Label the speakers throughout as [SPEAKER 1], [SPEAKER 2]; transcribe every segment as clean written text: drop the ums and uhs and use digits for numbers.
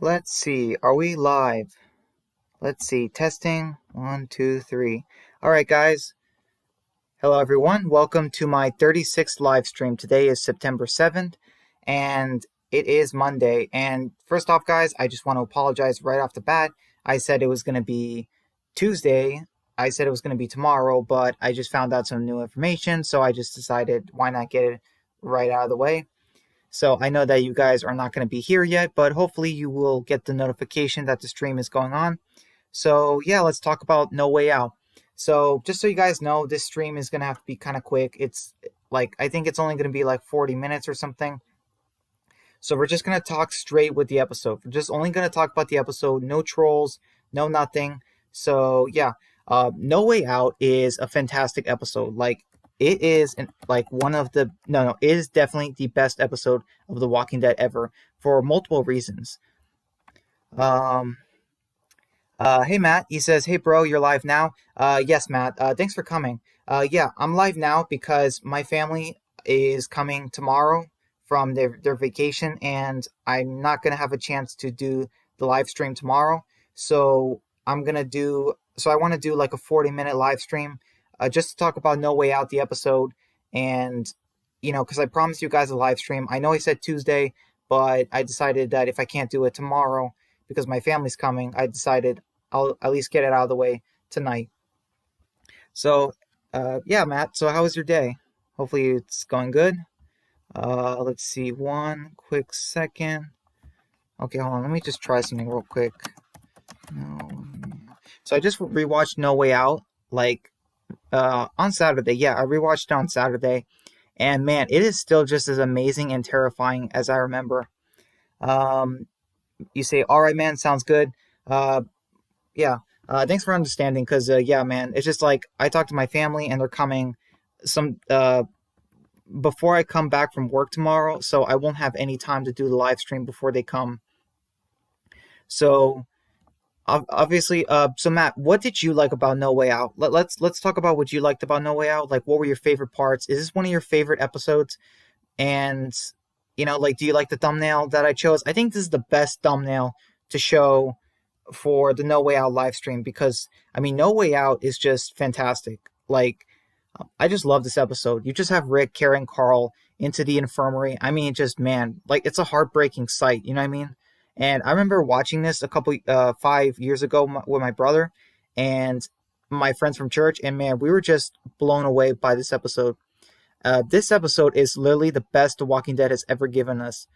[SPEAKER 1] Let's see, are we live? Let's see, testing, one, two, three. All right, guys. Hello, everyone. Welcome to my 36th live stream. Today is September 7th, and it is Monday. And first off, guys, I just want to apologize right off the bat. I said it was going to be Tuesday. I said it was going to be tomorrow, but I just found out some new information, so I just decided why not get it right out of the way. So I know that you guys are not going to be here yet, but hopefully you will get the notification that the stream is going on. So yeah, let's talk about No Way Out. So just so you guys know, this stream is going to have to be kind of quick. It's like, I think it's only going to be like 40 minutes or something. So we're just going to talk straight with the episode. We're just only going to talk about the episode, no trolls, no nothing. So yeah, No Way Out is a fantastic episode. Like, it is like one of the no, it is definitely the best episode of The Walking Dead ever for multiple reasons. Um, hey Matt, he says, "Hey bro, you're live now." Yes, Matt. Thanks for coming. Yeah, I'm live now because my family is coming tomorrow from their vacation, and I'm not gonna have a chance to do the live stream tomorrow. So I'm gonna do. So I want to do like a 40-minute live stream, just to talk about No Way Out, the episode, and because I promised you guys a live stream. I know I said Tuesday, but I decided that if I can't do it tomorrow because my family's coming, I decided I'll at least get it out of the way tonight. So, yeah, Matt. So, how was your day? Hopefully, it's going good. Let's see. One quick second. Okay, hold on. Let me just try something real quick. No. So I just rewatched No Way Out like on Saturday. Yeah, I rewatched it on Saturday, and man, it is still just as amazing and terrifying as I remember. Um, you say, "All right, man, sounds good." Uh, yeah. Thanks for understanding, because yeah, man, it's just like I talked to my family and they're coming some before I come back from work tomorrow, so I won't have any time to do the live stream before they come. So obviously, so Matt, what did you like about No Way Out? Let's talk about what you liked about No Way Out. Like, what were your favorite parts? Is this one of your favorite episodes? And like, do you like the thumbnail that I chose? I think this is the best thumbnail to show for the No Way Out live stream, because I mean, No Way Out is just fantastic. Like, I just love this episode. You just have Rick carrying Carl into the infirmary. I mean, just man, like, it's a heartbreaking sight. You know what I mean? And I remember watching this a couple 5 years ago with my brother and my friends from church, and man, we were just blown away by this episode. This episode is literally the best The Walking Dead has ever given us.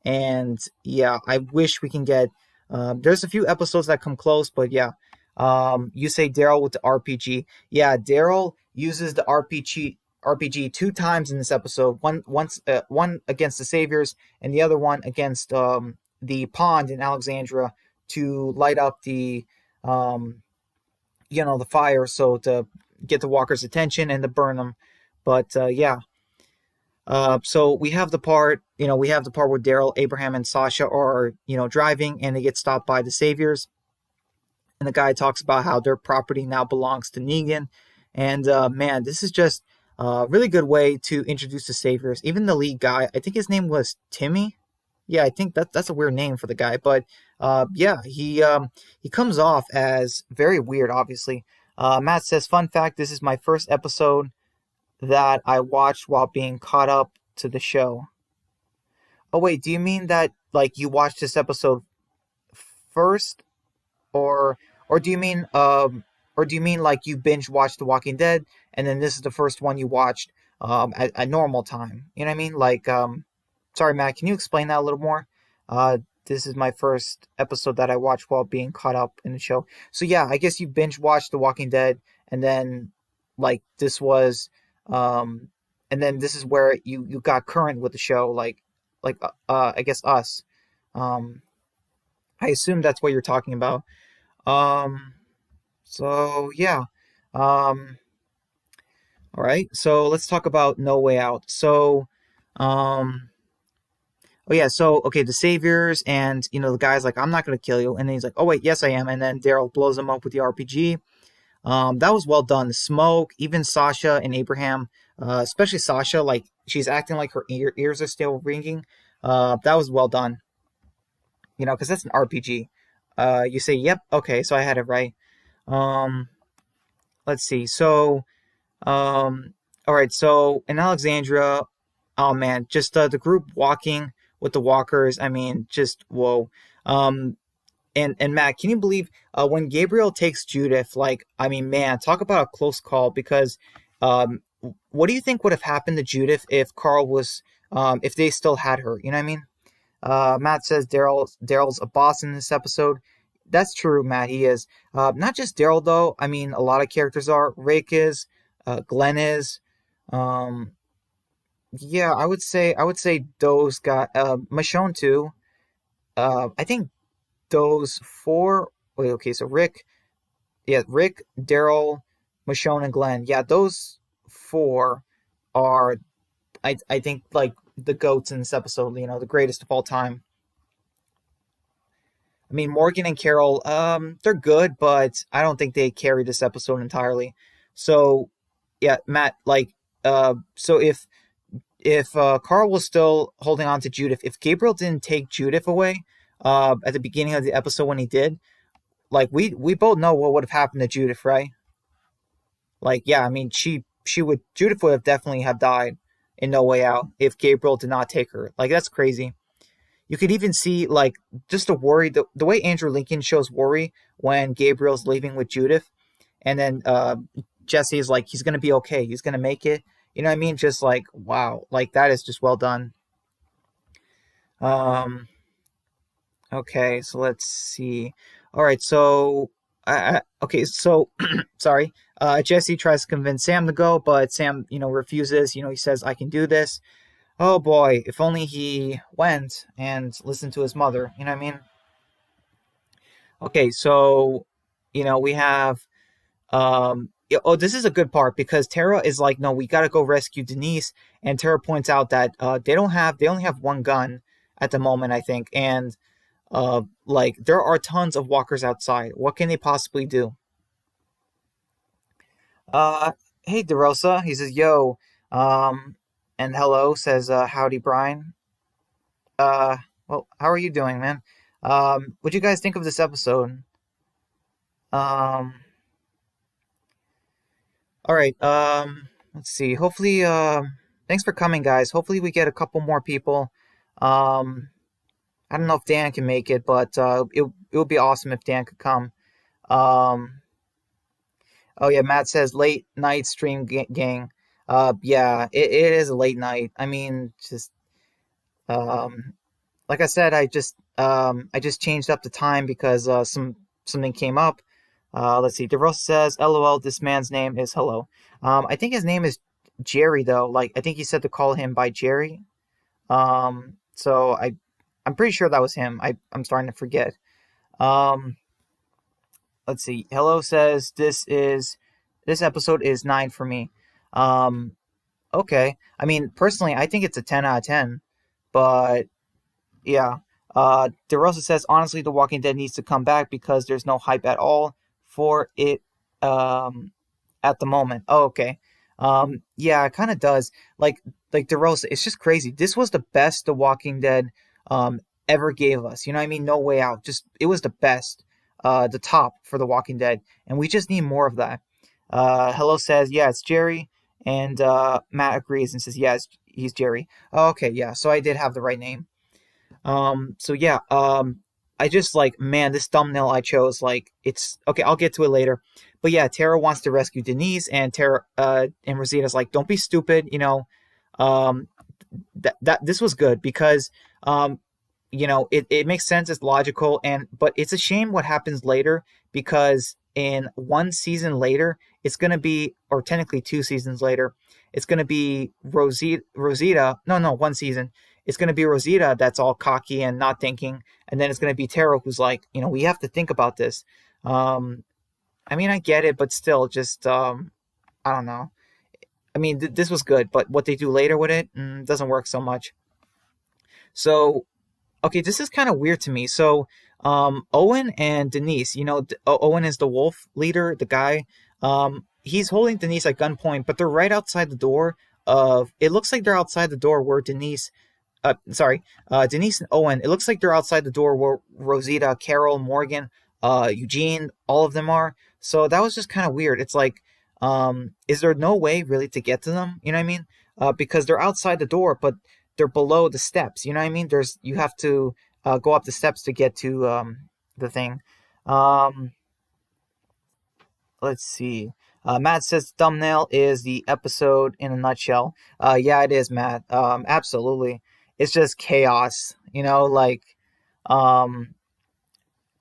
[SPEAKER 1] And yeah, I wish we can get. There's a few episodes that come close, but yeah. You say Daryl with the RPG. Yeah, Daryl uses the RPG two times in this episode. One against the Saviors, and the other one against the pond in Alexandria to light up um, the fire, so to get the walkers' attention and to burn them. But yeah, so we have the part where Daryl, Abraham, and Sasha are, driving, and they get stopped by the Saviors, and the guy talks about how their property now belongs to Negan, and man, this is just a really good way to introduce the Saviors. Even the lead guy, I think his name was Timmy. Yeah, I think that's a weird name for the guy, but yeah, he comes off as very weird. Obviously, Matt says, "Fun fact: this is my first episode that I watched while being caught up to the show." Oh wait, do you mean that like you watched this episode first, or or do you mean like you binge watched The Walking Dead and then this is the first one you watched at normal time? You know what I mean? Like, sorry, Matt, can you explain that a little more? Uh, this is my first episode that I watched while being caught up in the show. So yeah, I guess you binge watched The Walking Dead, and then like um, this is where you got current with the show, I guess us. Um, I assume that's what you're talking about. Um, so yeah. Um, all right. So let's talk about No Way Out. So, um, oh yeah, so okay, the saviors, and the guy's like, "I'm not gonna kill you," and then he's like, "Oh wait, yes I am," and then Daryl blows him up with the RPG. That was well done. The smoke, even Sasha and Abraham, especially Sasha, like she's acting like her ears are still ringing. That was well done. because that's an RPG. You say, yep, okay, so I had it right. Um, let's see. So, all right, so in Alexandria, oh man, just the group walking with the walkers. I mean, just whoa. Um, and Matt, can you believe when Gabriel takes Judith? Like, I mean, man, talk about a close call because um, what do you think would have happened to Judith if Carl was if they still had her? You know what I mean? Matt says Daryl's a boss in this episode. That's true, Matt. He is. Not just Daryl though. I mean, a lot of characters are. Rick is. Glenn is. Um, yeah, I would say those got Michonne too. I think those four. Wait, okay, so Rick, yeah, Rick, Daryl, Michonne, and Glenn. Yeah, those four are I think like the goats in this episode. The greatest of all time. I mean, Morgan and Carol, they're good, but I don't think they carry this episode entirely. So, yeah, Matt, like, so if Carl was still holding on to Judith, if Gabriel didn't take Judith away, at the beginning of the episode when he did, like we both know what would have happened to Judith, right? Like, yeah, I mean, she would Judith would have definitely have died in No Way Out if Gabriel did not take her. Like, that's crazy. You could even see like just the worry, the way Andrew Lincoln shows worry when Gabriel's leaving with Judith, and then Jesse's like he's gonna be okay, he's gonna make it. You know what I mean? Just like wow, like that is just well done. Um, okay, so let's see. All right, so okay, so sorry. Jesse tries to convince Sam to go, but Sam, refuses. He says, "I can do this." Oh boy, if only he went and listened to his mother. You know what I mean? Okay, so we have yeah, oh, this is a good part because Tara is like, no, we got to go rescue Denise, and Tara points out that they only have one gun at the moment, I think, and like there are tons of walkers outside. What can they possibly do? Uh, hey DeRosa, he says, yo, um, and hello says, howdy Brian. Uh, well, how are you doing, man? What do you guys think of this episode? Um, all right. Let's see. Hopefully, thanks for coming, guys. Hopefully, we get a couple more people. Um, I don't know if Dan can make it, but it would be awesome if Dan could come. Um, oh yeah, Matt says late night stream gang. Yeah, it is a late night. I mean, just um, like I said, I just changed up the time because something came up. Let's see. DeRosa says, "LOL, this man's name is Hello." I think his name is Jerry though. Like I think he said to call him by Jerry. So I'm pretty sure that was him. I'm starting to forget. Um, let's see. Hello says this episode is 9 for me. Um, okay. I mean, personally, I think it's a 10 out of 10, but yeah. DeRosa says, honestly, The Walking Dead needs to come back because there's no hype at all for it at the moment. Oh, okay. Yeah, it kind of does. Like DeRosa, it's just crazy. This was the best The Walking Dead um ever gave us. You know what I mean? No Way Out. Just it was the best, the top for The Walking Dead, and we just need more of that. Hello says, yeah, it's Jerry, and Matt agrees and says, yes, he's Jerry. Oh, okay, yeah. So I did have the right name. So yeah, I just like, man, this thumbnail I chose, like, it's okay. I'll get to it later, but yeah, Tara wants to rescue Denise, and Tara, and Rosita's like, don't be stupid, um, that this was good because, um, it makes sense, it's logical, but it's a shame what happens later because in one season later, it's gonna be, or technically 2 seasons later, it's gonna be Rosita. No, no, one season it's going to be Rosita that's all cocky and not thinking, and then it's going to be Tara who's like, we have to think about this. Um, I mean, I get it, but still, just I don't know. I mean, this was good, but what they do later with it doesn't work so much. So, okay, this is kind of weird to me. So, Owen and Denise, Owen is the wolf leader, the guy. He's holding Denise at gunpoint, but they're right outside the door of. It looks like they're outside the door where Denise sorry, Denise and Owen. It looks like they're outside the door where Rosita, Carol, Morgan, Eugene, all of them are. So that was just kind of weird. It's like, is there no way really to get to them? You know what I mean? Because they're outside the door, but they're below the steps. You know what I mean? You have to go up the steps to get to the thing. Um, let's see. Matt says thumbnail is the episode in a nutshell. Yeah, it is, Matt. Absolutely. It's just chaos. Um,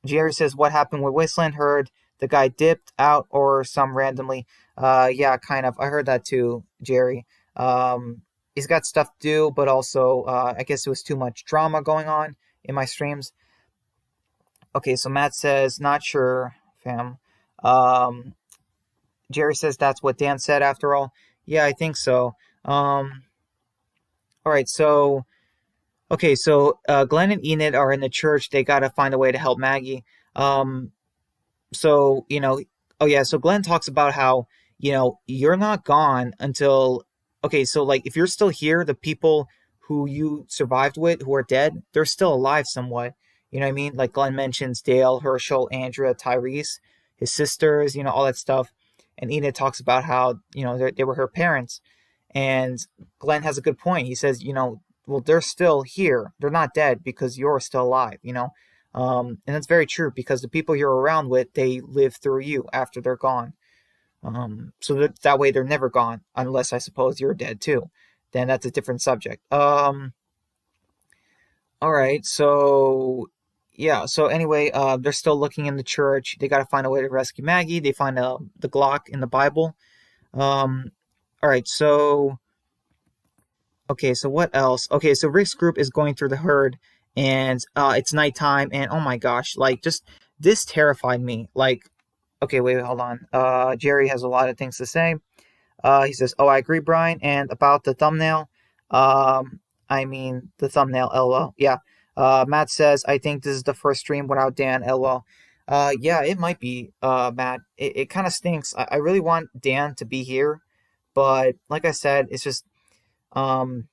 [SPEAKER 1] Jerry says, what happened with Wasteland? Heard the guy dipped out or some randomly. Yeah, kind of. I heard that too, Jerry. He's got stuff to do, but also, I guess it was too much drama going on in my streams. Okay, so Matt says, not sure, fam. Um, Jerry says that's what Dan said after all. Yeah, I think so. All right, so okay, so Glenn and Enid are in the church. They got to find a way to help Maggie. Um, so oh yeah, so Glenn talks about how you're not gone until okay, so like if you're still here, the people who you survived with who are dead, they're still alive somewhat. You know what I mean? Like Glenn mentions Dale, Herschel, Andrea, Tyrese, his sisters, all that stuff. And Enid talks about how they were her parents. And Glenn has a good point. He says, well, they're still here. They're not dead because you're still alive. And that's very true because the people you're around with, they live through you after they're gone. So that way they're never gone, unless I suppose you're dead too. Then that's a different subject. All right. So yeah. So anyway, they're still looking in the church. They got to find a way to rescue Maggie. They find the Glock in the Bible. Um, all right. So okay, so what else? Okay, so Rick's group is going through the herd and it's nighttime and oh my gosh, like just this terrified me. Like, okay, wait, hold on. Jerry has a lot of things to say. He says, "Oh, I agree, Brian, and about the thumbnail. I mean the thumbnail, lol. Yeah." Matt says, "I think this is the first stream without Dan, lol." Yeah, it might be, Matt. It kind of stinks. I really want Dan to be here, but like I said, it's just um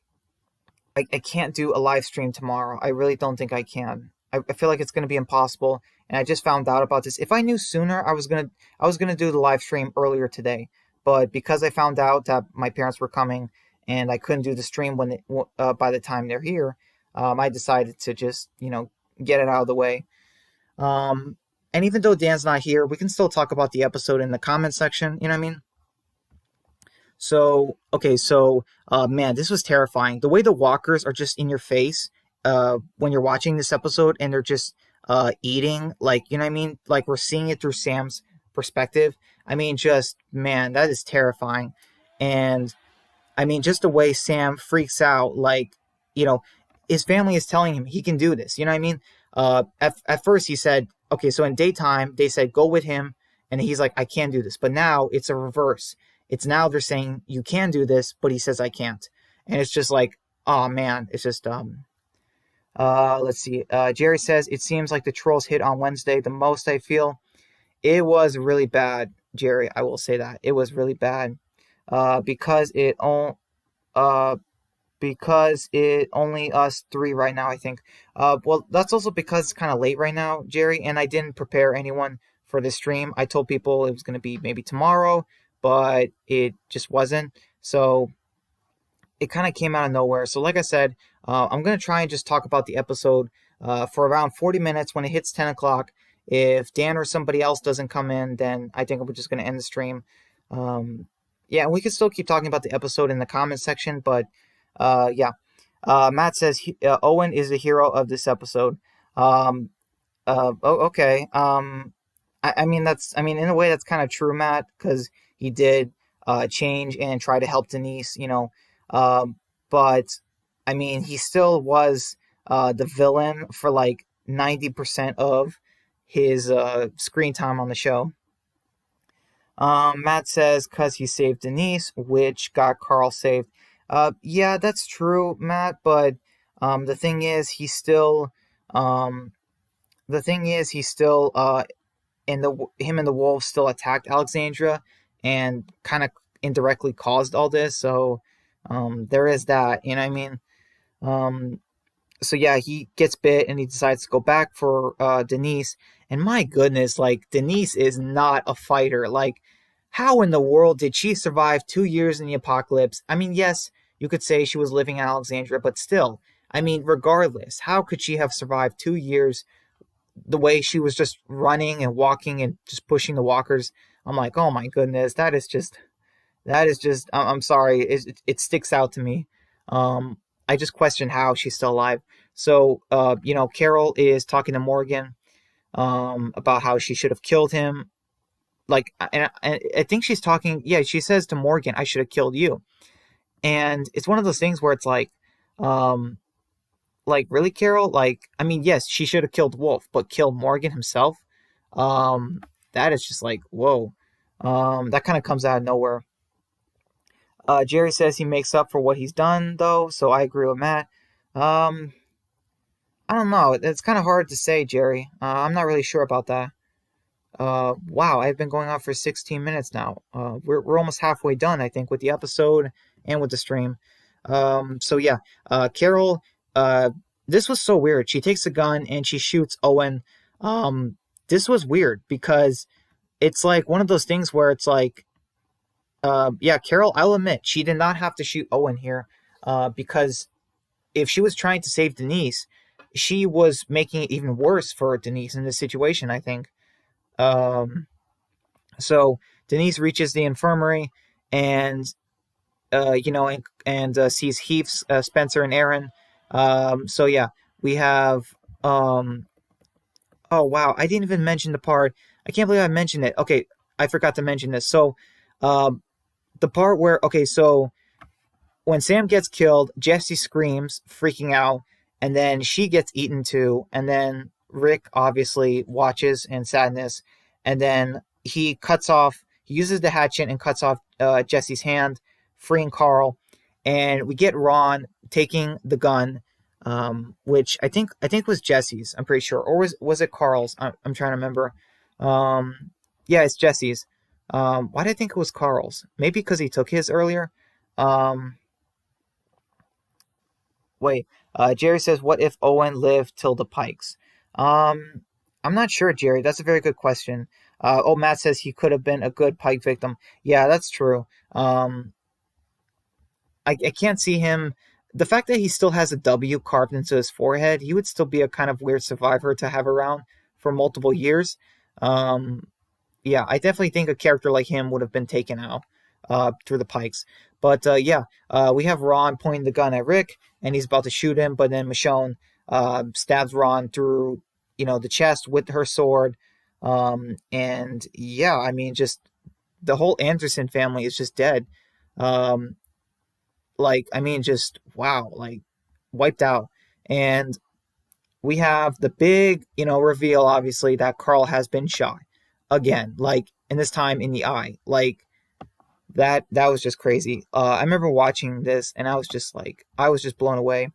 [SPEAKER 1] I can't do a live stream tomorrow. I really don't think I can. I feel like it's going to be impossible. And I just found out about this. If I knew sooner, I was gonna do the live stream earlier today. But because I found out that my parents were coming and I couldn't do the stream by the time they're here, I decided to just get it out of the way. Um, and even though Dan's not here, we can still talk about the episode in the comment section. You know what I mean? So, okay, so man, this was terrifying. The way the walkers are just in your face when you're watching this episode and they're just eating, like, you know what I mean? Like we're seeing it through Sam's perspective. I mean, just man, that is terrifying. And I mean, just the way Sam freaks out, like, you know, his family is telling him he can do this. You know what I mean? At first he said, okay, so in daytime, they said, go with him. And he's like, I can't do this. But now it's a reverse. It's now they're saying, you can do this, but he says, I can't. And it's just like, oh man, it's just, let's see. Jerry says, it seems like the trolls hit on Wednesday the most I feel. It was really bad, Jerry. I will say that. It was really bad. Because it all, because it only us three right now, I think. Well, that's also because it's kind of late right now, Jerry, and I didn't prepare anyone for this stream. I told people it was going to be maybe tomorrow, but it just wasn't. So it kind of came out of nowhere. So, like I said, I'm going to try and just talk about the episode for around 40 minutes when it hits 10 o'clock. If Dan or somebody else doesn't come in, then I think we're just going to end the stream. Yeah, we can still keep talking about the episode in the comment section, but yeah. Matt says Owen is the hero of this episode. Okay. I mean, in a way, that's kind of true, Matt, because he did change and try to help Denise, you know. But I mean, he still was the villain for like 90% of his screen time on the show. Matt says, because he saved Denise, which got Carl saved. Yeah, that's true, Matt, but the thing is, um, he still, and him and the wolves still attacked Alexandria and kind of indirectly caused all this. So, there is that, you know what I mean? Um, so yeah, he gets bit and he decides to go back for Denise. And my goodness, like Denise is not a fighter. Like, how in the world did she survive 2 years in the apocalypse? I mean, yes, you could say she was living in Alexandria, but still, I mean, regardless, how could she have survived 2 years the way she was just running and walking and just pushing the walkers? I'm like, oh my goodness, that is just. I'm sorry, it sticks out to me. Um, I just question how she's still alive. So, Carol is talking to Morgan, about how she should have killed him. Like, and I think she's talking. Yeah, she says to Morgan, "I should have killed you." And it's one of those things where it's um, like really, Carol? Like, I mean, yes, she should have killed Wolf, but killed Morgan himself. Um, that is just like, whoa. That kind of comes out of nowhere. Jerry says he makes up for what he's done, though, so I agree with Matt. Um, I don't know. It's kind of hard to say, Jerry. I'm not really sure about that. Wow, I've been going on for 16 minutes now. We're almost halfway done, I think, with the episode and with the stream. So yeah, Carol, uh, this was so weird. She takes a gun and she shoots Owen. Um, this was weird because it's like one of those things where it's like, yeah, Carol, I'll admit she did not have to shoot Owen here, because if she was trying to save Denise, she was making it even worse for Denise in this situation, I think. Um, so Denise reaches the infirmary and, sees Heath, Spencer, and Aaron. So yeah, we have. Um, oh wow, I didn't even mention the part. I can't believe I mentioned it. Okay, I forgot to mention this. So, um, the part where okay, so when Sam gets killed, Jesse screams, freaking out, and then she gets eaten too. And then Rick obviously watches in sadness, and then he uses the hatchet and cuts off Jesse's hand, freeing Carl. And we get Ron taking the gun, which I think was Jesse's. I'm pretty sure, or was it Carl's? I'm trying to remember. Yeah, it's Jesse's. Why did I think it was Carl's? Maybe because he took his earlier. Um, Wait, Jerry says, "What if Owen lived till the Pikes?" Um, I'm not sure, Jerry. That's a very good question. Matt says he could have been a good Pike victim. Yeah, that's true. I can't see him. The fact that he still has a W carved into his forehead, he would still be a kind of weird survivor to have around for multiple years. Um, yeah, I definitely think a character like him would have been taken out through the Pikes. But yeah, we have Ron pointing the gun at Rick, and he's about to shoot him, but then Michonne stabs Ron through, the chest with her sword. And yeah, I mean, just the whole Anderson family is just dead. Um, like, I mean, just wow, like wiped out. And we have the big, reveal, obviously, that Carl has been shot again, like, and this time in the eye. Like, that was just crazy. I remember watching this and I was just blown away.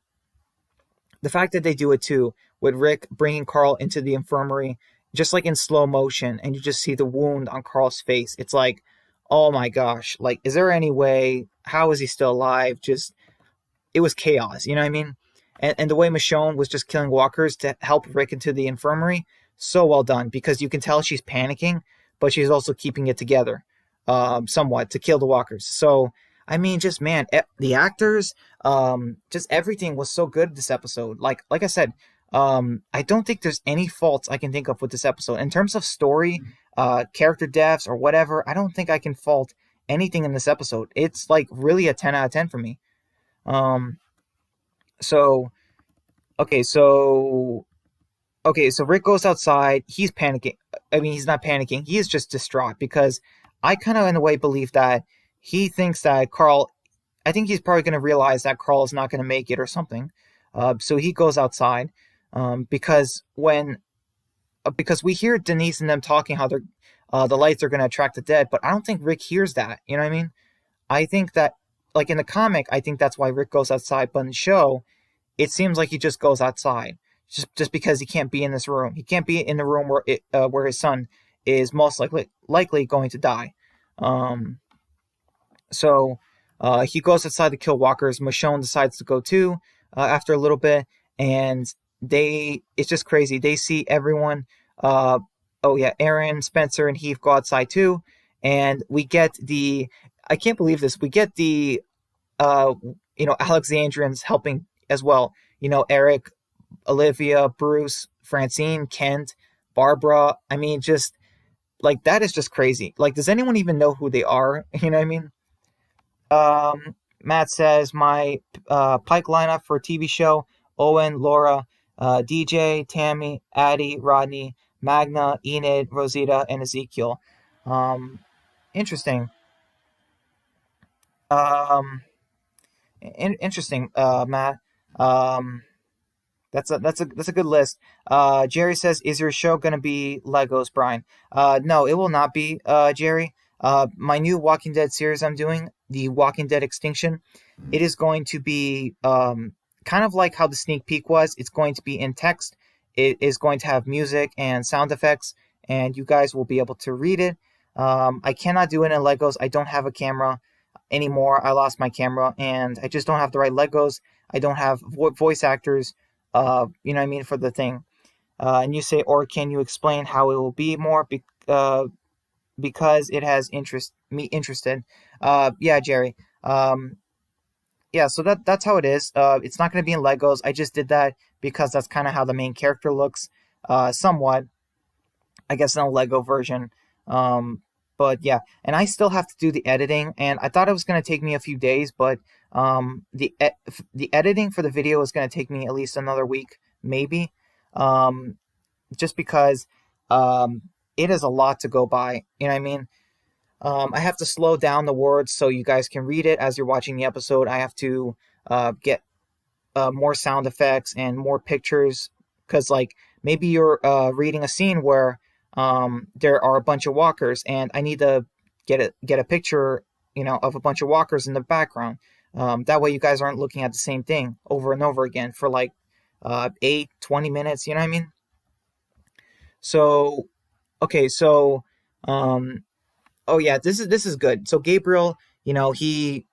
[SPEAKER 1] The fact that they do it too, with Rick bringing Carl into the infirmary, just like in slow motion, and you just see the wound on Carl's face. It's like, oh my gosh, like, is there any way? How is he still alive? Just it was chaos. You know what I mean? And the way Michonne was just killing walkers to help Rick into the infirmary, so well done because you can tell she's panicking, but she's also keeping it together, somewhat to kill the walkers. So I mean, just man, the actors, just everything was so good this episode. Like I said, I don't think there's any faults I can think of with this episode in terms of story, character deaths or whatever. I don't think I can fault anything in this episode. It's like really a 10 out of 10 for me. Um, so okay, so so Rick goes outside. He's panicking. I mean, he's not panicking. He is just distraught because I kind of, in a way, believe that he thinks that Carl. I think he's probably going to realize that Carl is not going to make it or something. So he goes outside, because we hear Denise and them talking how the lights are going to attract the dead, but I don't think Rick hears that. You know what I mean? I think that, like in the comic, I think that's why Rick goes outside, but in the show, it seems like he just goes outside just because he can't be in this room. He can't be in the room where his son is most likely going to die. Um, so he goes outside to kill walkers. Michonne decides to go too. after a little bit, and it's just crazy. They see everyone. Uh, oh yeah, Aaron, Spencer, and Heath go outside too, and we get the. I can't believe this. We get the uh, Alexandrians helping as well. Eric, Olivia, Bruce, Francine, Kent, Barbara. I mean, just like that is just crazy. Like, does anyone even know who they are? You know what I mean? Matt says my Pike lineup for a TV show: Owen, Laura, DJ, Tammy, Addie, Rodney, Magna, Enid, Rosita, and Ezekiel. Um, Interesting. Um, Interesting, Matt. Um, that's a good list. Jerry says, "Is your show gonna be Legos, Brian?" No, it will not be, Jerry. My new Walking Dead series I'm doing, the Walking Dead Extinction, it is going to be kind of like how the sneak peek was. It's going to be in text. It is going to have music and sound effects, and you guys will be able to read it. I cannot do it in Legos. I don't have a camera anymore. I lost my camera, and I just don't have the right Legos. I don't have voice actors, you know what I mean, for the thing. And you say, or can you explain how it will be more? Because it has me interested. Yeah, Jerry. Yeah, so that's how it is. It's not going to be in Legos. I just did that because that's kind of how the main character looks, somewhat. I guess in a Lego version. Um, but yeah, and I still have to do the editing, and I thought it was going to take me a few days, but the editing for the video is going to take me at least another week, maybe, um, just because it is a lot to go by. You know what I mean? I have to slow down the words so you guys can read it as you're watching the episode. I have to get more sound effects and more pictures because like maybe you're reading a scene where there are a bunch of walkers and I need to get a picture of a bunch of walkers in the background. That way you guys aren't looking at the same thing over and over again for like 8-20 minutes. You know what I mean? So okay, so um, oh yeah, this is good. So Gabriel, he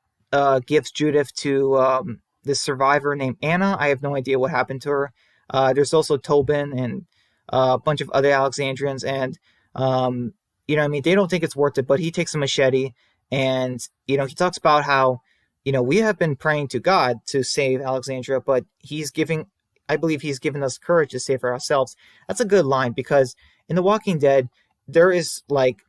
[SPEAKER 1] gives Judith to this survivor named Anna. I have no idea what happened to her. There's also Tobin and a bunch of other Alexandrians, and what I mean, they don't think it's worth it, but he takes a machete, and he talks about how we have been praying to God to save Alexandria, but I believe he's given us courage to save ourselves. That's a good line because in The Walking Dead, there is like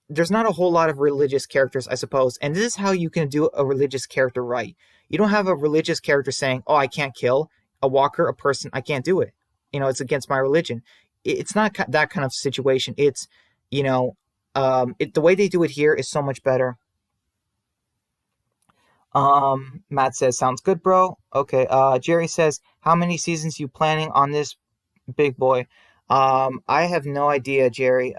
[SPEAKER 1] there's not a whole lot of religious characters, I suppose. And this is how you can do a religious character right. You don't have a religious character saying, "Oh, I can't kill a walker, a person. I can't do it. It's against my religion." It's not that kind of situation. It's, you know, the way they do it here is so much better. Matt says, "Sounds good, bro." Okay. Jerry says, "How many seasons you planning on this big boy?" I have no idea, Jerry.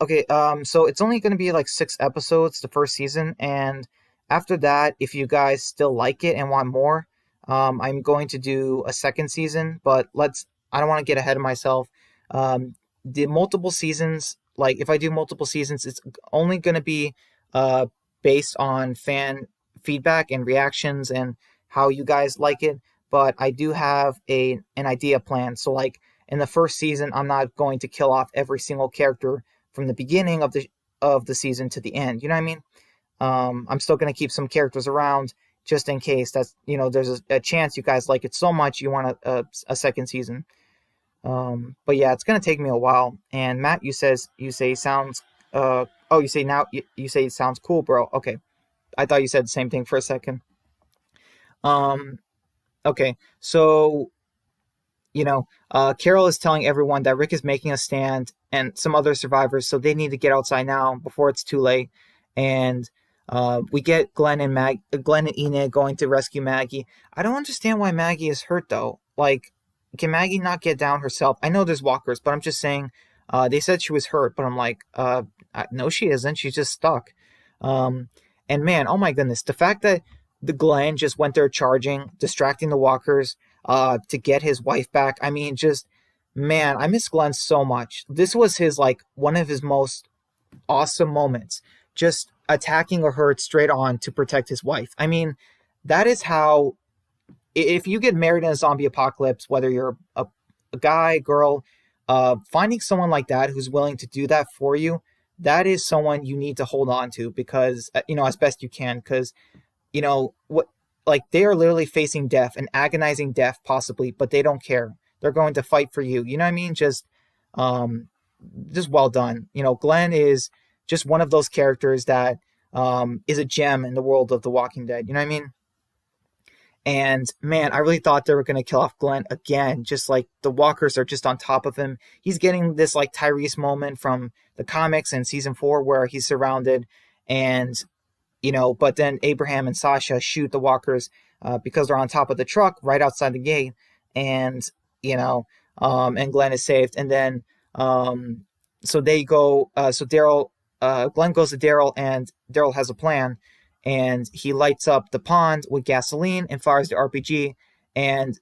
[SPEAKER 1] Okay, so it's only going to be like 6 episodes the first season, and after that, if you guys still like it and want more, I'm going to do a second season. But I don't want to get ahead of myself. The multiple seasons, like if I do multiple seasons, it's only going to be uh based on fan feedback and reactions and how you guys like it. But I do have an idea plan. So like in the first season, I'm not going to kill off every single character from the beginning of the season to the end. You know what I mean? I'm still going to keep some characters around just in case there's a chance you guys like it so much you want a second season. But yeah, it's going to take me a while. And Matt, you say sounds oh, you say now you say it sounds cool, bro. Okay. I thought you said the same thing for a second. Um okay. So Carol is telling everyone that Rick is making a stand and some other survivors, so they need to get outside now before it's too late. And we get Glenn and Enid going to rescue Maggie. I don't understand why Maggie is hurt though. Like, can Maggie not get down herself? I know there's walkers, but I'm just saying. They said she was hurt, but I'm like, no, she isn't. She's just stuck. Um, and man, oh my goodness, the fact that the Glenn just went there charging, distracting the walkers to get his wife back. I mean, just man, I miss Glenn so much. This was his like one of his most awesome moments, just attacking a herd straight on to protect his wife. I mean, that is how, if you get married in a zombie apocalypse, whether you're a guy, girl, finding someone like that who's willing to do that for you, that is someone you need to hold on to, because as best you can, because what, like, they are literally facing death, an agonizing death possibly, but they don't care. They're going to fight for you. You know what I mean? Um, just well done. Glenn is just one of those characters that is a gem in the world of The Walking Dead. You know what I mean? And man, I really thought they were going to kill off Glenn again. Just like the walkers are just on top of him. He's getting this like Tyrese moment from the comics in season 4 where he's surrounded, and but then Abraham and Sasha shoot the walkers because they're on top of the truck right outside the gate, and and Glenn is saved, and then so they go, so Daryl, Glenn goes to Daryl, and Daryl has a plan, and he lights up the pond with gasoline and fires the RPG, and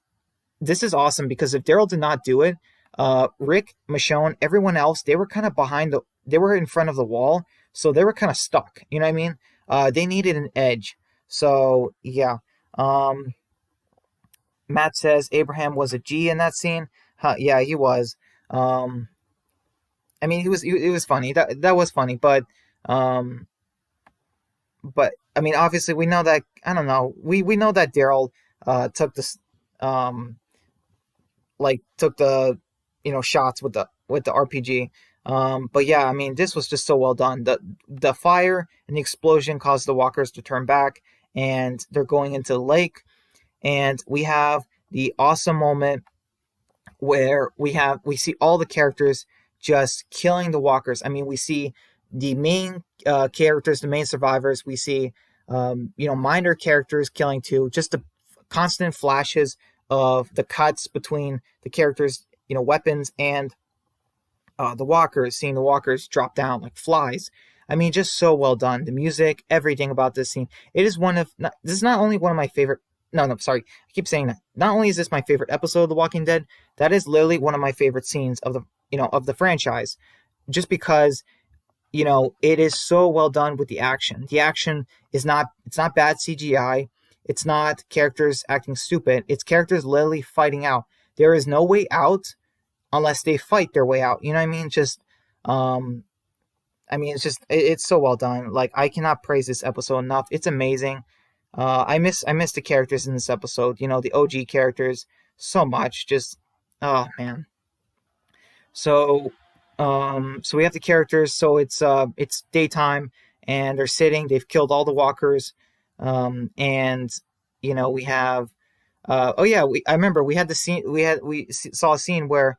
[SPEAKER 1] this is awesome because if Daryl did not do it, Rick, Michonne, everyone else, they were kind of they were in front of the wall, so they were kind of stuck. You know what I mean? They needed an edge. So yeah. Matt says Abraham was a G in that scene. Yeah, he was. Um, I mean, it was funny. That was funny, um, but I mean, obviously, we know that. I don't know. We know that Daryl took this, um, like took the shots with the RPG. But yeah, I mean, this was just so well done. The fire and the explosion caused the walkers to turn back, and they're going into the lake. And we have the awesome moment where we see all the characters just killing the walkers. I mean, we see the main characters, the main survivors. We see minor characters killing too. Just the constant flashes of the cuts between the characters, weapons, and the walkers, seeing the walkers drop down like flies. I mean, just so well done. The music, everything about this scene. It is this is not only one of my favorite. No, sorry. I keep saying that. Not only is this my favorite episode of The Walking Dead, that is literally one of my favorite scenes of the franchise. Just because, it is so well done with the action. The action it's not bad CGI. It's not characters acting stupid. It's characters literally fighting out. There is no way out unless they fight their way out. You know what I mean? Um, it's so well done. Like, I cannot praise this episode enough. It's amazing. I miss the characters in this episode. The OG characters so much. Just, oh man. So, so we have the characters. So it's daytime, and they're sitting. They've killed all the walkers, and we have. Oh yeah, I remember we had the scene. Saw a scene where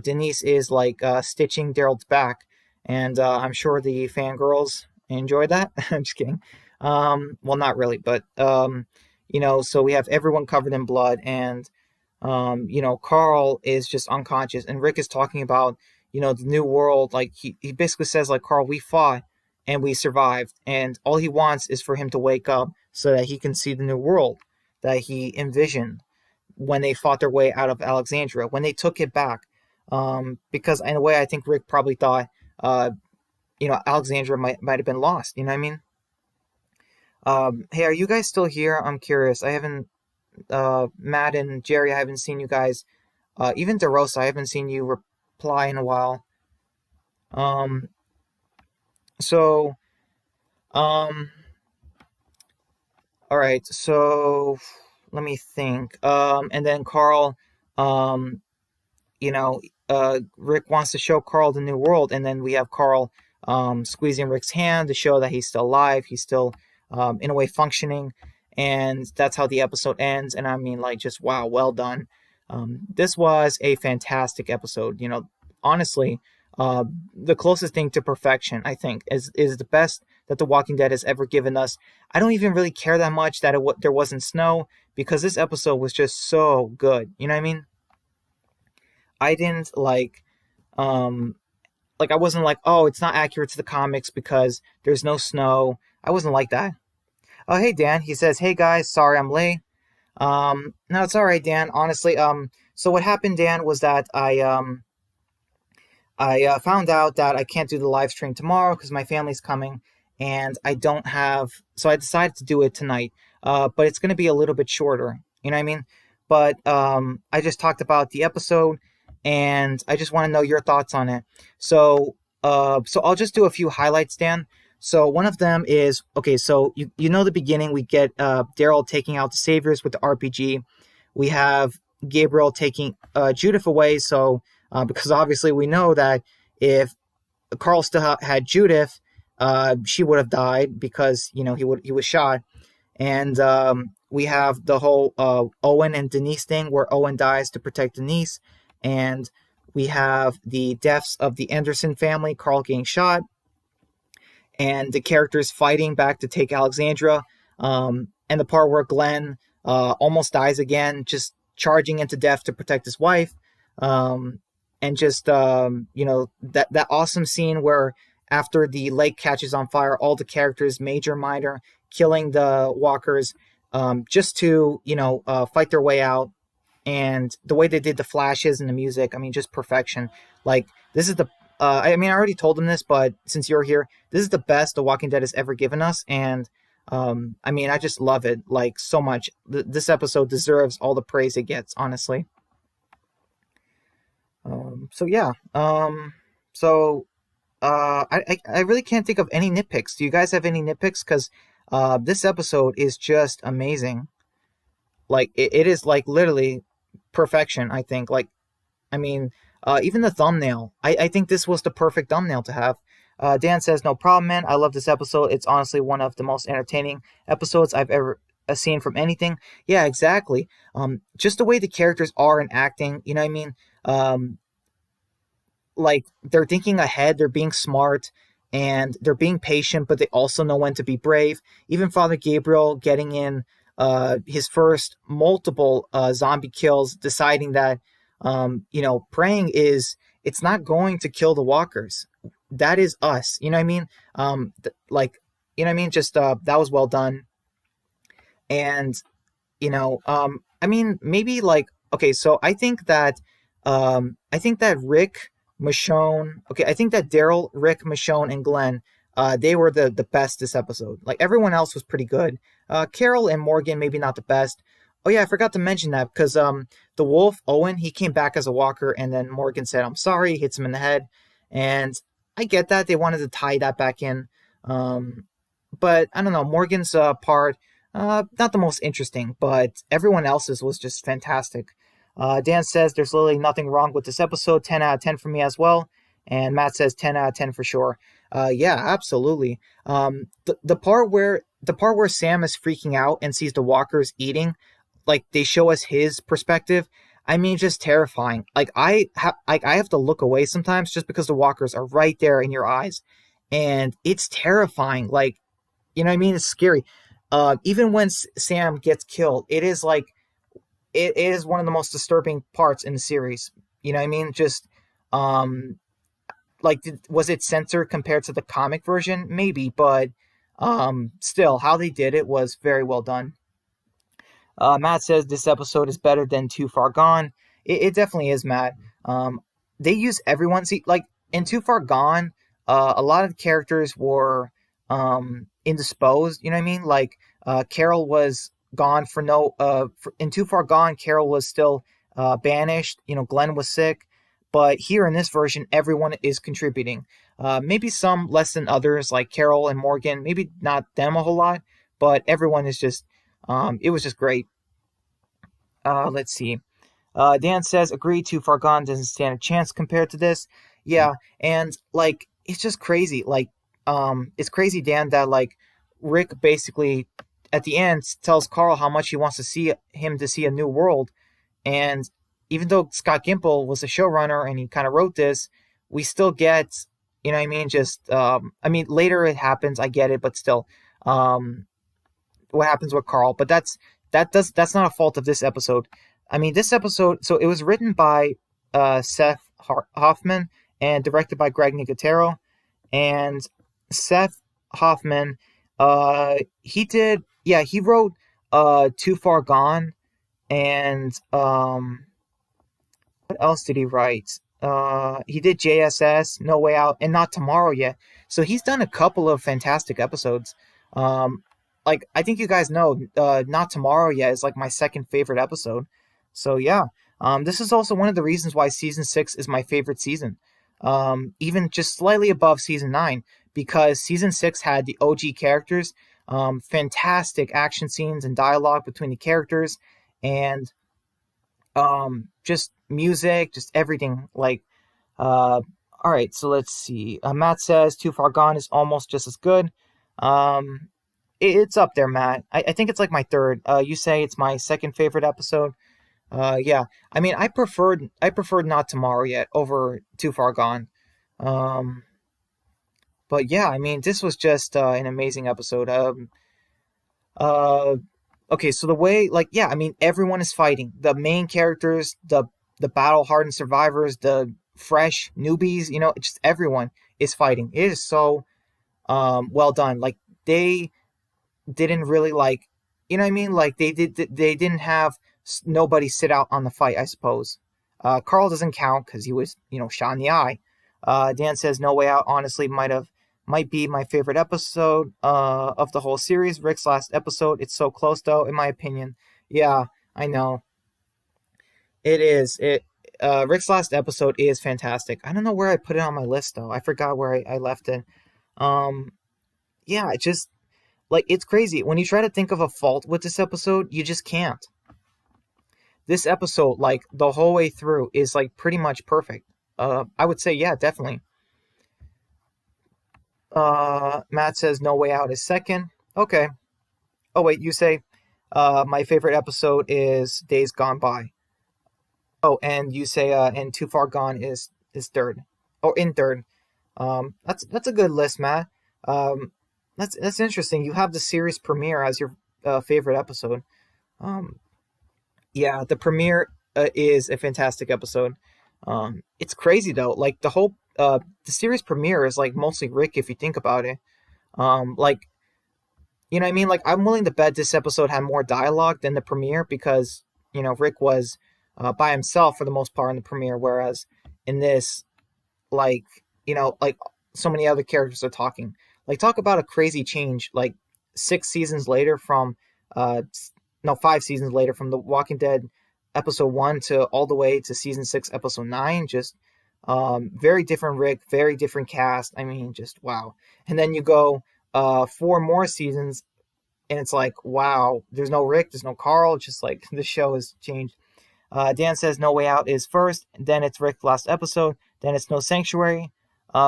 [SPEAKER 1] Denise is like stitching Daryl's back, and I'm sure the fangirls enjoyed that. I'm just kidding. Well, not really, but so we have everyone covered in blood, and Carl is just unconscious, and Rick is talking about the new world. Like, he basically says, like, Carl, we fought and we survived, and all he wants is for him to wake up so that he can see the new world that he envisioned when they fought their way out of Alexandria, when they took it back. Because in a way, I think Rick probably thought, Alexandria might have been lost. You know what I mean? Hey, are you guys still here? I'm curious. I haven't, Matt and Jerry, I haven't seen you guys. Even DeRosa, I haven't seen you reply in a while. Um, so, um, all right. So let me think. And then Carl, um, Rick wants to show Carl the new world, and then we have Carl squeezing Rick's hand to show that he's still alive, he's still in a way functioning, and that's how the episode ends. And I mean, like, just wow, well done. This was a fantastic episode. Honestly, the closest thing to perfection, I think, is the best that The Walking Dead has ever given us. I don't even really care that much that there wasn't snow, because this episode was just so good. You know what I mean? I didn't um, I wasn't like, oh, it's not accurate to the comics because there's no snow. I wasn't like that. Oh, hey, Dan. He says, hey, guys, sorry I'm late. No, it's all right, Dan. Honestly, so what happened, Dan, was that I found out that I can't do the live stream tomorrow because my family's coming, and I don't have. So I decided to do it tonight. but it's going to be a little bit shorter. You know what I mean? But I just talked about the episode, and I just want to know your thoughts on it. So I'll just do a few highlights, Dan. So one of them is okay. So you know the beginning, we get Daryl taking out the saviors with the RPG. We have Gabriel taking Judith away. So because obviously we know that if Carl still had Judith, she would have died because he was shot. And we have the whole Owen and Denise thing where Owen dies to protect Denise, and we have the deaths of the Anderson family, Carl getting shot, and the characters fighting back to take Alexandra, and the part where Glenn almost dies again, just charging into death to protect his wife, and just that awesome scene where after the lake catches on fire, all the characters, major, minor, killing the walkers, just to fight their way out. And the way they did the flashes and the music, I mean, just perfection. Like, this is the I mean, I already told them this, but since you're here, this is the best The Walking Dead has ever given us. And I mean, I just love it like so much. This episode deserves all the praise it gets, honestly. So yeah. So I really can't think of any nitpicks. Do you guys have any nitpicks? Because this episode is just amazing. Like, it is like literally perfection, I think. Like, I mean, even the thumbnail. I think this was the perfect thumbnail to have. Dan says, no problem, man. I love this episode. It's honestly one of the most entertaining episodes I've ever seen from anything. Yeah, exactly. Just the way the characters are and acting, you know what I mean? Like, they're thinking ahead, they're being smart, and they're being patient, but they also know when to be brave. Even Father Gabriel getting in his first multiple zombie kills, deciding that praying it's not going to kill the walkers. That is us. You know what I mean? Like, you know what I mean? Just that was well done. And I mean, maybe like, okay, so I think that Rick, Michonne, okay, I think that Daryl, Rick, Michonne, and Glenn, they were the best this episode. Like, everyone else was pretty good. Carol and Morgan maybe not the best. Oh yeah, I forgot to mention that because the wolf Owen, he came back as a walker, and then Morgan said, "I'm sorry," hits him in the head, and I get that they wanted to tie that back in. Um, but I don't know, Morgan's part, not the most interesting, but everyone else's was just fantastic. Dan says there's literally nothing wrong with this episode. 10 out of 10 for me as well. And Matt says 10 out of 10 for sure. Yeah, absolutely. The part where Sam is freaking out and sees the walkers eating, like, they show us his perspective. I mean, just terrifying. Like, I have to look away sometimes just because the walkers are right there in your eyes, and it's terrifying. Like, you know what I mean? It's scary. Even when Sam gets killed, it is like it is one of the most disturbing parts in the series. You know what I mean? Just um like, was it censored compared to the comic version? Maybe, but still, how they did it was very well done. Matt says this episode is better than Too Far Gone. It definitely is, Matt. Um, they use everyone. See, like, in Too Far Gone, a lot of the characters were indisposed. You know what I mean? Like, Carol was gone for no. In Too Far Gone, Carol was still banished. Glenn was sick, but here in this version, everyone is contributing. Maybe some less than others, like Carol and Morgan. Maybe not them a whole lot, but everyone is just. It was just great. Let's see. Dan says, agree, Too Far Gone doesn't stand a chance compared to this. Yeah, and like, it's just crazy. Like, it's crazy, Dan, that like Rick basically at the end tells Carl how much he wants to see him to see a new world. And even though Scott Gimple was the showrunner and he kind of wrote this, we still get, you know what I mean? Just, I mean, later it happens, I get it, but still, um, what happens with Carl, but that's not a fault of this episode. I mean, this episode, so it was written by Seth Hoffman and directed by Greg Nicotero. And Seth Hoffman, he wrote Too Far Gone, and what else did he write? He did JSS, No Way Out, and Not Tomorrow Yet. So he's done a couple of fantastic episodes. Um, like I think you guys know, Not Tomorrow Yet is like my second favorite episode. So yeah, this is also one of the reasons why season 6 is my favorite season. Even just slightly above season 9, because season 6 had the OG characters, fantastic action scenes and dialogue between the characters, and just music, just everything. Like, all right, so let's see. Matt says Too Far Gone is almost just as good. Um, it's up there, Matt. I think it's like my third. You say it's my second favorite episode. Yeah. I mean, I preferred Not Tomorrow Yet over Too Far Gone. Um, but yeah, I mean, this was just an amazing episode. Uh, okay, so the way, like, yeah, I mean, everyone is fighting. The main characters, the battle hardened survivors, the fresh newbies. Just everyone is fighting. It is so well done. Like they didn't really like, what I mean? Like they didn't have nobody sit out on the fight, I suppose. Carl doesn't count because he was, shot in the eye. Dan says No Way Out honestly might be my favorite episode of the whole series. Rick's last episode, it's so close though, in my opinion. Yeah, I know. It is. Rick's last episode is fantastic. I don't know where I put it on my list though. I forgot where I left it. Um yeah, it just like it's crazy. When you try to think of a fault with this episode, you just can't. This episode, like the whole way through, is like pretty much perfect. I would say, yeah, definitely. Matt says No Way Out is second. Okay. Oh wait, you say my favorite episode is Days Gone By. Oh, and you say and Too Far Gone is third. Oh, in third. That's a good list, Matt. Um, that's interesting. You have the series premiere as your favorite episode. Um, Yeah, the premiere is a fantastic episode. It's crazy though. Like the series premiere is like mostly Rick if you think about it. Like what I mean? Like I'm willing to bet this episode had more dialogue than the premiere because Rick was by himself for the most part in the premiere, whereas in this, like like so many other characters are talking. Like talk about a crazy change. Like 6 seasons later from uh no 5 seasons later from The Walking Dead episode 1 to all the way to season 6 episode 9. Just very different Rick, very different cast. I mean, just wow. And then you go 4 more seasons and it's like wow, there's no Rick, there's no Carl. Just like the show has changed. Dan says No Way Out is first, then it's Rick's last episode, then it's No Sanctuary.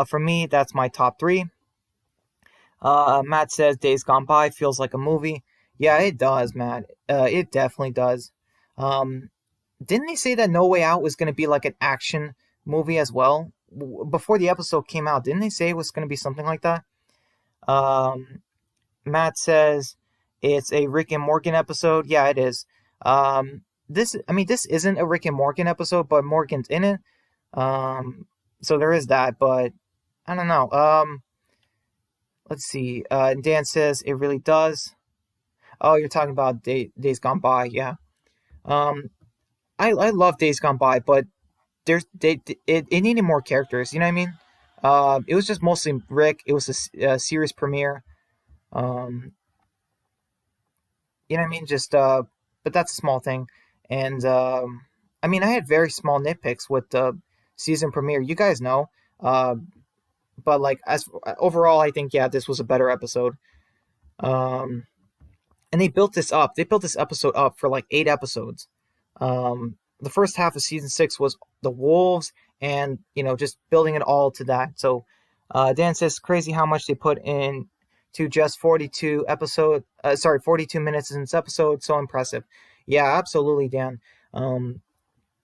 [SPEAKER 1] For me, that's my top three. Matt says Days Gone By feels like a movie. Yeah, it does, Matt. It definitely does. Um, didn't they say that No Way Out was going to be like an action movie as well? Before the episode came out, didn't they say it was going to be something like that? Um, Matt says it's a Rick and Morgan episode. Yeah, it is. I mean, this isn't a Rick and Morgan episode, but Morgan's in it. So there is that, but I don't know. Let's see. Dan says it really does. Oh, you're talking about Days Gone By, yeah. Um, I love Days Gone By, but it needed more characters. You know what I mean? It was just mostly Rick. It was a series premiere. Um, you know what I mean? Just but that's a small thing. And I mean, I had very small nitpicks with the season premiere. You guys know. Uh, but like as overall, I think yeah, this was a better episode. Um, and they built this up. They built this episode up for like 8 episodes. The first half of season 6 was the wolves, and just building it all to that. So, Dan says crazy how much they put in to just 42 minutes in this episode. So impressive. Yeah, absolutely, Dan. Um,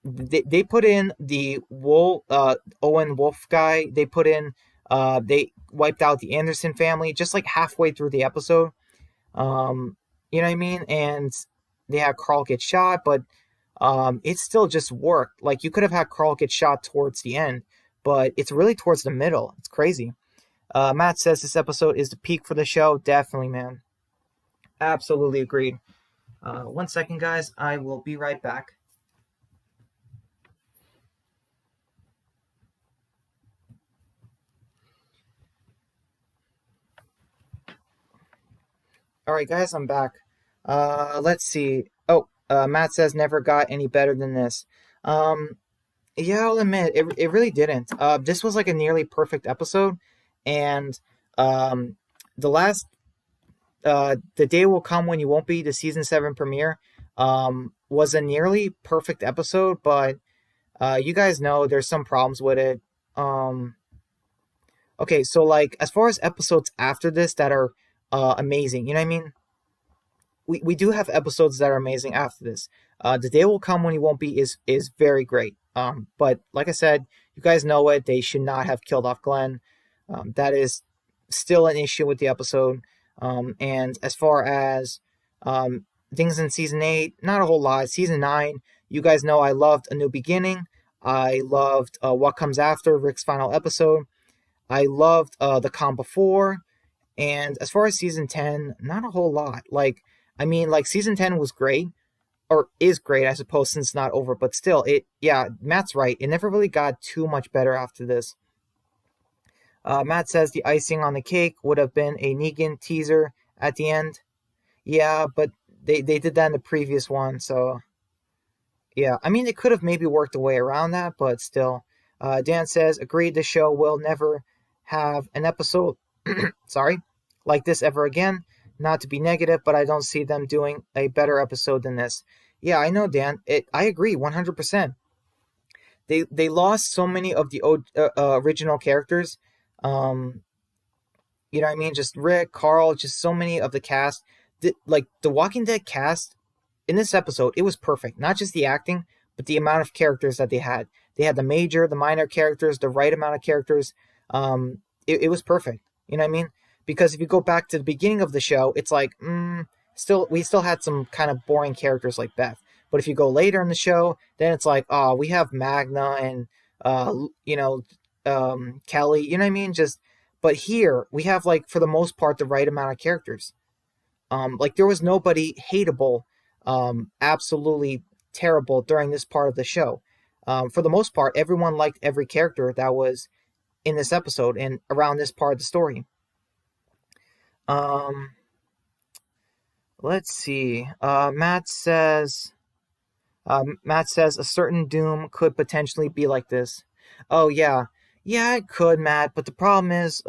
[SPEAKER 1] they put in the Owen Wolf guy. They put in they wiped out the Anderson family just like halfway through the episode. Um, you know what I mean? And they had Carl get shot, but it still just worked. Like you could have had Carl get shot towards the end, but it's really towards the middle. It's crazy. Matt says this episode is the peak for the show. Definitely, man. Absolutely agreed. 1 second, guys. I will be right back. All right, guys, I'm back. Let's see. Oh, Matt says never got any better than this. Um, yeah, I'll admit it really didn't. This was like a nearly perfect episode, and um, the last the day will come when you won't be the season 7 premiere was a nearly perfect episode, but you guys know there's some problems with it. Um, okay, so like as far as episodes after this that are amazing, you know what I mean? We do have episodes that are amazing after this. The day will come when he won't be is very great. But like I said, you guys know it. They should not have killed off Glenn. That is still an issue with the episode. And as far as um, things in season 8, not a whole lot. Season 9, you guys know I loved A New Beginning. I loved What Comes After, Rick's final episode. I loved The Calm Before. And as far as season 10, not a whole lot. Like, I mean, like season 10 was great, or is great, I suppose, since it's not over, but still, yeah, Matt's right. It never really got too much better after this. Matt says the icing on the cake would have been a Negan teaser at the end. Yeah, but they did that in the previous one, so yeah. I mean, it could have maybe worked a way around that, but still. Dan says, agreed, the show will never have an episode sorry, like this ever again. Not to be negative, but I don't see them doing a better episode than this. Yeah, I know, Dan. I agree 100%. They lost so many of the original characters. Um, you know what I mean? Just Rick, Carl, just so many of the cast. Like the Walking Dead cast in this episode, it was perfect. Not just the acting, but the amount of characters that they had. They had the major, the minor characters, the right amount of characters. It was perfect. You know what I mean? Because if you go back to the beginning of the show, it's like, still we still had some kind of boring characters like Beth. But if you go later in the show, then it's like, oh, we have Magna and you know, Kelly. You know what I mean? Just but here we have like for the most part the right amount of characters. Like there was nobody hateable, absolutely terrible during this part of the show. For the most part, everyone liked every character that was in this episode and around this part of the story. Um, let's see. Matt says a certain Doom could potentially be like this. Oh yeah, yeah, it could, Matt. But the problem is,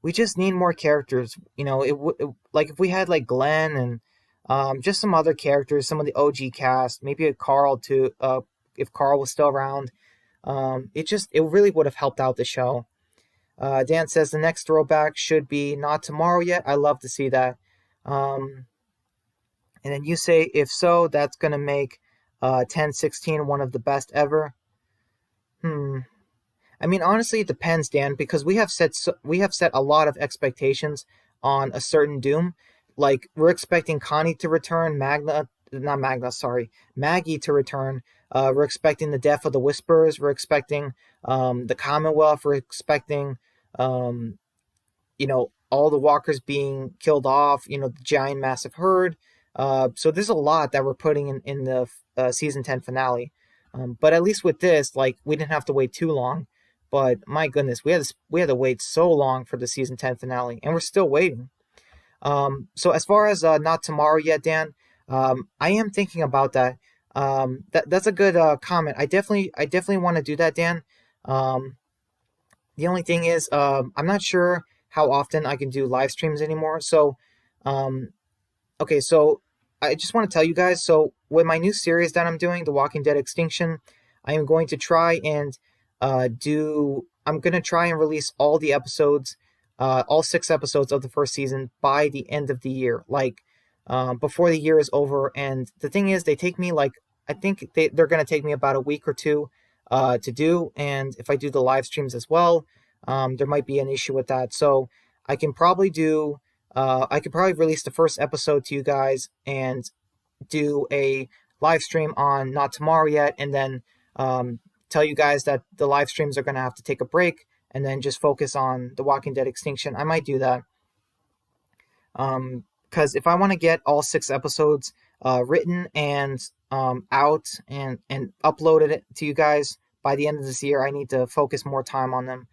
[SPEAKER 1] we just need more characters. You know, like if we had like Glenn and just some other characters, some of the OG cast, maybe a Carl too. If Carl was still around, it really would have helped out the show. Dan says the next throwback should be not tomorrow yet. I love to see that. Um, and then you say, if so, that's going to make 1016 one of the best ever. Hmm. I mean, honestly, it depends, Dan, because we have set a lot of expectations on a certain Doom. Like we're expecting Connie to return, not Magna, sorry, Maggie to return. We're expecting the death of the Whisperers. We're expecting the Commonwealth. We're expecting um, all the walkers being killed off, the giant massive herd. So there's a lot that we're putting in the season 10 finale. But at least with this, like, we didn't have to wait too long. But my goodness, we had to wait so long for the season 10 finale, and we're still waiting. So as far as not tomorrow yet, Dan, I am thinking about that. That's a good comment. I definitely want to do that, Dan. Um, the only thing is, I'm not sure how often I can do live streams anymore. So, um, okay, so I just want to tell you guys. So, with my new series that I'm doing, The Walking Dead Extinction, I am going to try and I'm going to try and release all the episodes, all 6 episodes of the first season by the end of the year, like before the year is over. And the thing is, they take me like, I think they're going to take me about a week or two to do. And if I do the live streams as well, there might be an issue with that. So I can probably I could probably release the first episode to you guys and do a live stream on not tomorrow yet, and then tell you guys that the live streams are going to have to take a break and then just focus on The Walking Dead Extinction. I might do that. Because if I want to get all 6 episodes written and out and uploaded it to you guys by the end of this year, I need to focus more time on them.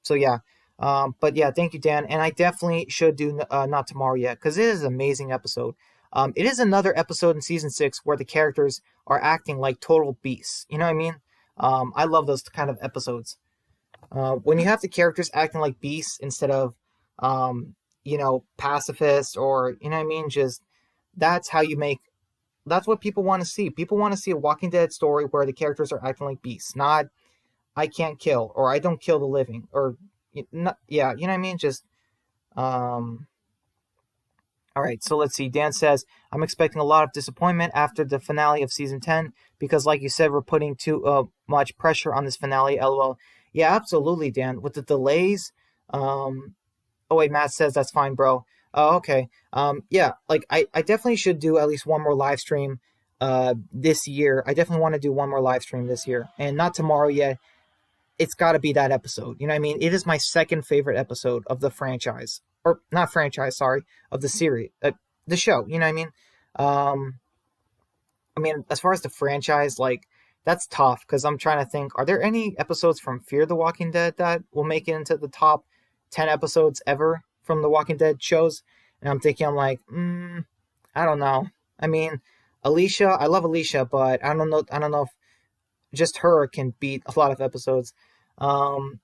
[SPEAKER 1] So yeah. But yeah, thank you, Dan. And I definitely should do Not Tomorrow Yet because it is an amazing episode. It is another episode in season six where the characters are acting like total beasts. You know what I mean? I love those kind of episodes. When you have the characters acting like beasts instead of, pacifists or, you know what I mean? Just that's how you make, that's what people want to see. People want to see a Walking Dead story where the characters are acting like beasts, not I can't kill or I don't kill the living or, not, yeah, you know what I mean? Just, um, all right, so let's see. Dan says, I'm expecting a lot of disappointment after the finale of season 10 because, like you said, we're putting too much pressure on this finale. LOL. Yeah, absolutely, Dan. With the delays. Oh, wait, Matt says that's fine, bro. Oh, okay. Yeah, like I definitely should do at least one more live stream this year. I definitely want to do one more live stream this year and not tomorrow yet. It's got to be that episode. You know what I mean? It is my second favorite episode of the franchise, or not franchise, sorry, of the series, the show. You know what I mean? Um, I mean, as far as the franchise, like that's tough because I'm trying to think. Are there any episodes from Fear the Walking Dead that will make it into the top 10 episodes ever from the Walking Dead shows? And I'm thinking, I'm like, I don't know. I mean, Alicia, I love Alicia, but I don't know. I don't know if just her can beat a lot of episodes. Um,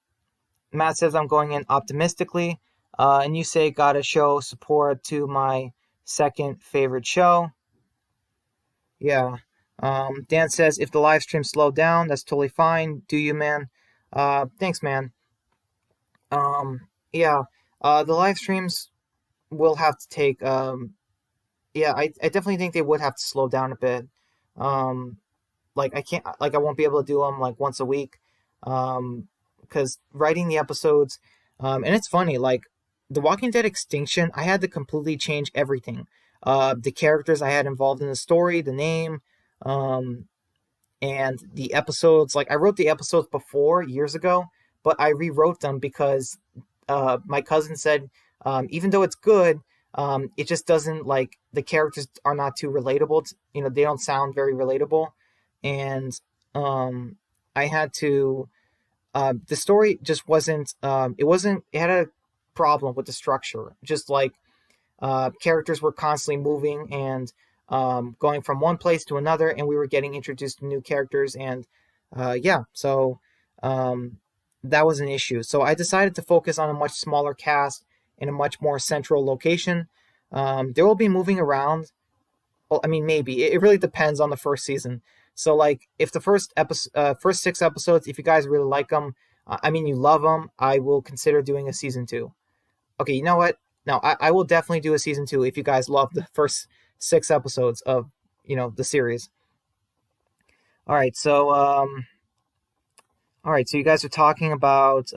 [SPEAKER 1] Matt says I'm going in optimistically, and you say gotta show support to my second favorite show. Yeah. Dan says if the live stream slowed down, that's totally fine. Do you, man? Thanks, man. Yeah. The live streams will have to take. Yeah, I definitely think they would have to slow down a bit. Um, like I can't, like I won't be able to do them like once a week. Because writing the episodes, and it's funny, like the Walking Dead Extinction, I had to completely change everything. The characters I had involved in the story, the name, um, and the episodes. Like I wrote the episodes before years ago, but I rewrote them because my cousin said, even though it's good, it just doesn't like the characters are not too relatable. They don't sound very relatable, and um, I had to. The story just wasn't. It wasn't. It had a problem with the structure. Just like characters were constantly moving and going from one place to another, and we were getting introduced to new characters, and yeah, so um, that was an issue. So I decided to focus on a much smaller cast in a much more central location. There will be moving around. Well, I mean, maybe it really depends on the first season. So, like, if the first 6 episodes, if you guys really like them, I mean, you love them, I will consider doing a season two. Okay, you know what? No, I will definitely do a season two if you guys love the first 6 episodes of the series. All right, so you guys are talking about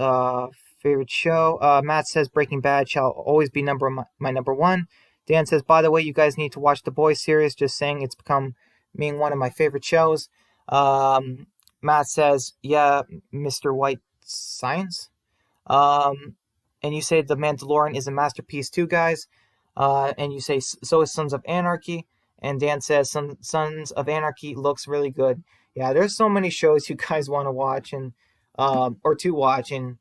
[SPEAKER 1] favorite show. Matt says Breaking Bad shall always be my number one. Dan says, by the way, you guys need to watch the Boys series. Just saying, it's become being one of my favorite shows. Matt says, yeah, Mr. White Science. Um, and you say The Mandalorian is a masterpiece too, guys. And you say so is Sons of Anarchy. And Dan says Sons of Anarchy looks really good. Yeah, there's so many shows you guys want to watch and or to watch, and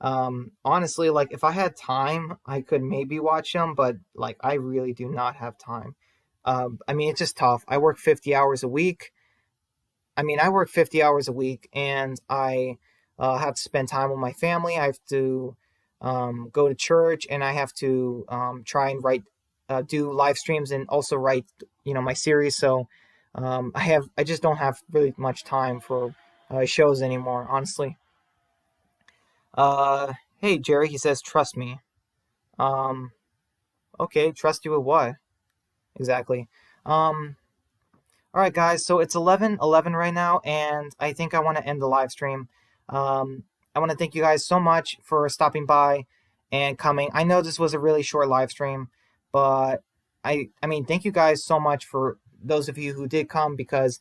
[SPEAKER 1] honestly, like if I had time, I could maybe watch them, but like I really do not have time. I mean, it's just tough. I work 50 hours a week. I mean, I work 50 hours a week, and I have to spend time with my family. I have to go to church, and I have to try and write, do live streams, and also write, my series. So I just don't have really much time for shows anymore, honestly. Hey Jerry, he says, trust me. Um, okay, trust you with what exactly? Um, All right, guys. So it's 11:11 right now, and I think I want to end the live stream. I want to thank you guys so much for stopping by and coming. I know this was a really short live stream, but I mean, thank you guys so much for those of you who did come because,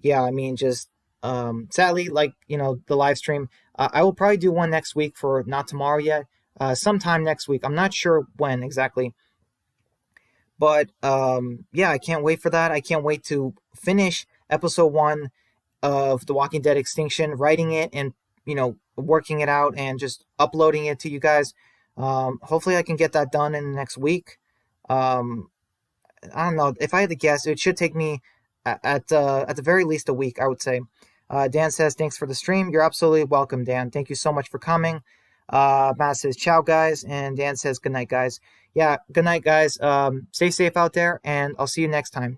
[SPEAKER 1] yeah, I mean, just sadly, like the live stream, I will probably do one next week for not tomorrow yet, sometime next week. I'm not sure when exactly. But yeah, I can't wait for that. I can't wait to finish episode one of The Walking Dead Extinction, writing it and working it out and just uploading it to you guys. Hopefully, I can get that done in the next week. Um, I don't know. If I had to guess, it should take me at the very least a week, I would say. Dan says, thanks for the stream. You're absolutely welcome, Dan. Thank you so much for coming. Matt says, ciao, guys. And Dan says, good night, guys. Yeah, good night, guys. Stay safe out there, and I'll see you next time.